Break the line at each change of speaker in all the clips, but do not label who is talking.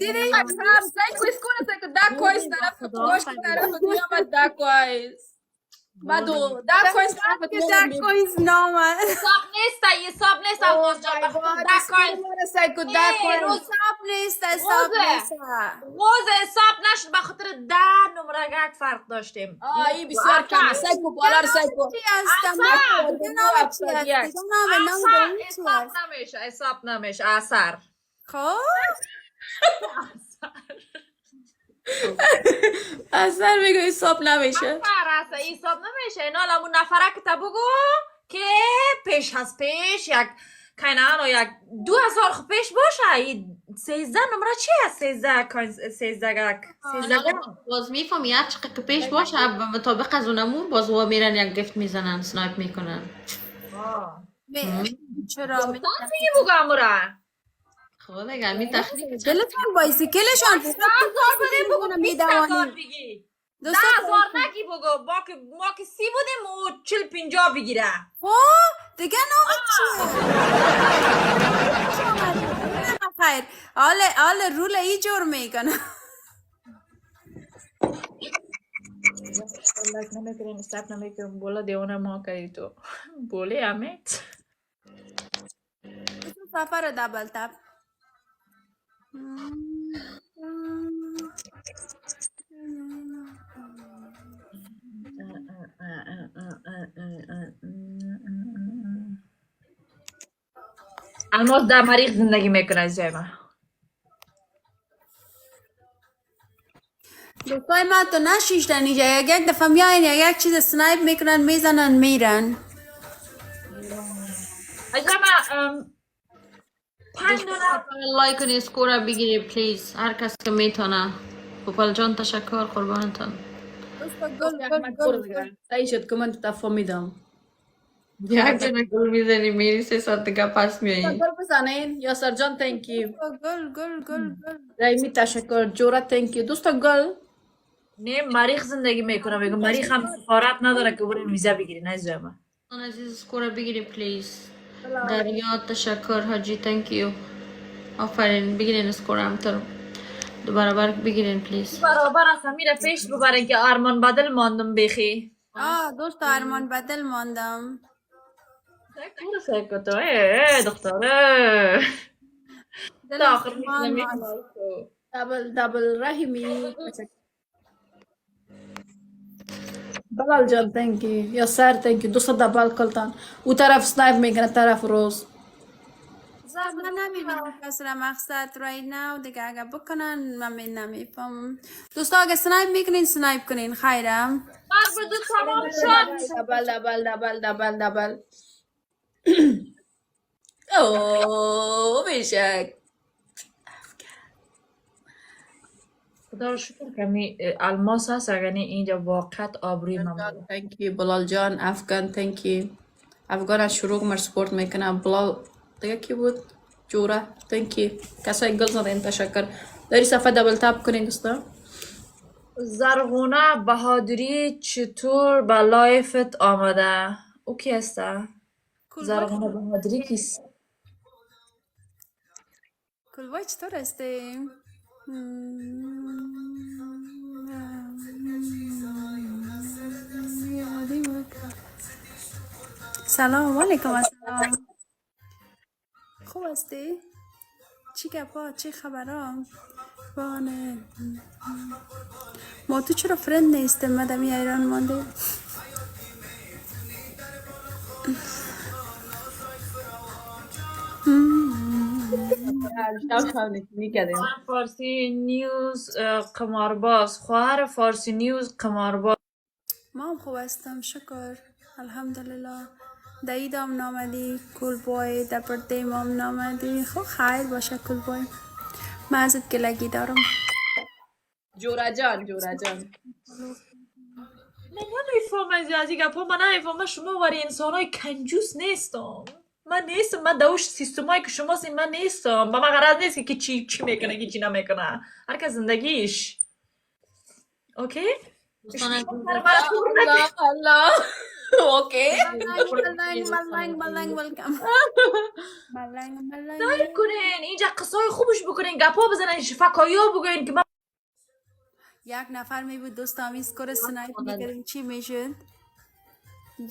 دیدی؟
سایکو اسکونه سایکو دا کویس طرف کوش طرف دنیا ما دا کویس مدو دا کویس طرف
که
دنیا
در کویز نامد
حساب نیست حساب نیست غوز جان بخاطر دا کویس
سایکو دا کویس
حساب نیست حساب نیست
غوز حساب نشد بخاطر دا نمره گک فرق داشتیم
ای بسیار کمی سایکو بالا سایکو
چی هستم دیگه نام چی هست دیگه نام چی
حساب
هست
نمیشه حساب نمیشه اثر
خب
اصلا میگو حساب نمیشه
اثر حساب نمیشه اینا لامون نفره که تا بگو که پیش هست پیش یک کینان و یک 2000 خو پیش باشه 13 نمره چی هست 13 گک
باز میفهمی هر چقدر که پیش باشه مطابق از اونمون باز وا میرن یک گفت میزنن سنایپ میکنن
چرا
تانسی بگو اموره
خب دیگه می تخریب
دلتون بایستی کلشان
10,000 بده بگو 20,000
میدوانی
بگی
دوستا
10,000 نگی بگو ما که 30 بودیم و 40 50 بگیره
دیگه نام چیه خیر حال رول ای جور میکنه
لایک نمیکنیم استاپ نمیکنیم بولا دیونه ما کردی تو بولی امیت
سفر دبل تپ
الماس در مریخ زندگی میکنه از جای من
دوستای من تو نشیشتن اینجا یک دفعه میاین یک چیز سنایپ میکنن میزنن میرن
از جای من 5 دلار
لایک کنی اسکور بگیری پلیز هر کس که میتونه پوپل جان تشکر قربانتان
سعی شد کامنت تا فهمیدم
یک جنه گل میزنی میری 3 ساعت دیگه پس میایی
گل بزنین یا سرجان تhank you
گل
رایمی تشکر جورا thank you دوستا گل
نه مریخ زندگی میکنه بگم مریخ هم سفارت نداره که برین ویزا بگیرین از جای من
عزیز اسکور بگیری پلیز دریا تشکر حاجی تhank you آفرین بگیرین اسکورم تو دوباره بر بگیرین پلیز
برابر است میره پیش ببرین که آرمان بدل ماندم بخی
دوست ارمان بدل ماندم
سکر سکر تو دختره تا آخر میکنم
دبل رحیمی بلال جان thank you یا سر thank you دوستا دبل کلتان او طرف سنایپ میکنه طرف روز
من نمیبینم کس را مقصد right now دیگه اگه بکنن من نمیفهمم دوستا اگه سنایپ میکنین سنایپ کنین خیرم
من بدو تمام شد
دبل اوه بیشک
خدا رو شکر که می الماس هست اگر اینجا واقعیت آبروی من بود
thank you بلال جان افغان thank you افغان از شروع مر سپورت میکنه بلال دیگه کی بود جورا thank you کسای گل زدن تشکر داری صفحه دبل تاب کنین دوستا
زرغونه بهادری چطور به لایفت آمده او کی هسته زرغونه بهادری کیست
کلوای چطور هستی؟ سلام علیکم السلام خوب هستی؟ چی گپا چی خبرام؟ بانه ما تو چرا فرند نیستم مدمی ایران مانده
فارسی نیوز قمارباز خواهر فارسی نیوز قمارباز
ما هم خوب هستم شکر الحمدلله داییدام نامدی کول بای در برده مام نامدی خب خیر باشه کول بای من ازت گلگی دارم
جورا جان
من نمیفهمم از این گپا من نمیفهمم شما وری انسان های کنجوس نیستم من نیستم من دوش سیستمایی که شما سین من نیستم با من غرض نیست که چی میکنه که چی نمیکنه هر کس زندگیش اوکی
الله اوکی
ملنگ ولکم.
دایل کنین اینجا قصای خوبش بکنین گپا بزنین فکایا بگوین که من
یک نفر می بود دوست هم اسکور سنایپ میکردیم چی میشد؟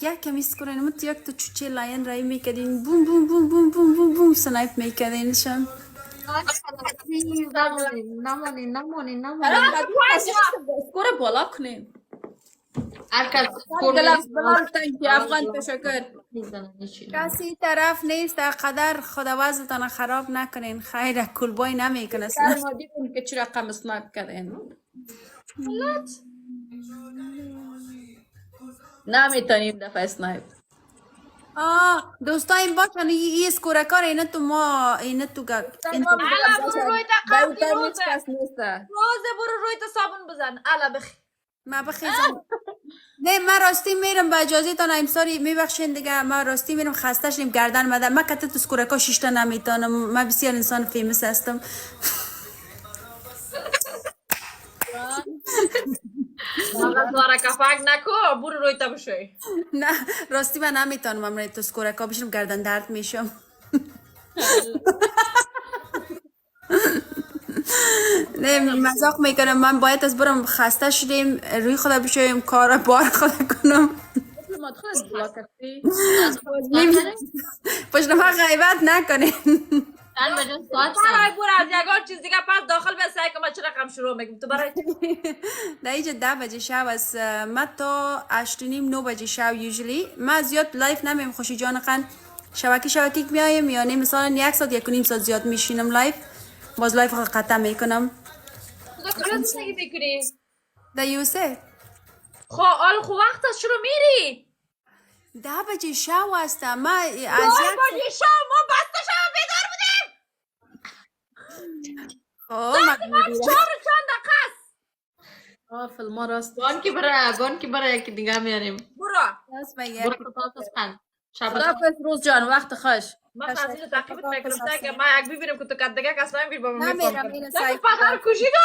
یک کمی اسکورین مت یک تو چوچه لاین رای میکردین بوم بوم بوم بوم بوم بوم بوم سنایپ میکردینشان.
نمونی
اسکور بالا کنیم.
هرکس
بلال تنکی افغان تشکر.
کسی طرف نیست قدر خدا وضعتان خراب نکنین. خیر کلبای نمیکنه.
ما دیدیم که چی رقم اسنایپ کردین. نمیتونیم دفعه اسنایپ.
دوستا این باشن این اسکورکار اینه تو ما اینه تو گل
الا برو روی تا قبلی روزه
نیسته.
روزه برو روی تا صابون بزن الا بخی
ما بخیزم. نه ما راستی میرم با اجازه تان امساری میبخشین دیگه ما راستی میرم خسته شدیم گردن مده ما کته تو اسکورکا شیشتا نمیتونم ما بسیار انسان فیمس هستم.
زارا کفاک نکو برو روی تا بشوی
نه راستی من نمیتونم امروز تو اسکورکا بشم گردن درد میشم. نه مزاق میکنم من باید از برم خسته شدیم روی خدا بشویم کار بار خدا کنم.
ما دخلت بلاک کردی.
پشت ما غیبت نکنین.
برای برو از یکار چیز دیگه پس داخل به سعی که ما چه رقم شروع میگم تو برای
در اینجا 10 بجه شب است ما تا 8:30 9 بجه شب یوزلی ما زیاد لایف نمیم خوشی جان خان شبکی میایم یعنی مثلا 1 ساعت 1.5 ساعت زیاد میشینم لایف باز لایف قطع میکنم.
تو کجا زندگی میکنی؟
در یوسه
خب آل خب وقت از شروع میری
10 بجه شب است ما از یک
بجه شب ما بسته شب بیدار بودیم چهار و چند دقیقه است
فیلم راست.
بانکی برای یکی دیگه میاریم.
برو
پتاتس خند.
خداحافظ روز جان وقت خوش.
من خواستیم تعقیبت میکنم که ما یک ببینم که تو کدگه کس نمیگیر با من
نمیرم
میفهم
این
پدر کشی داری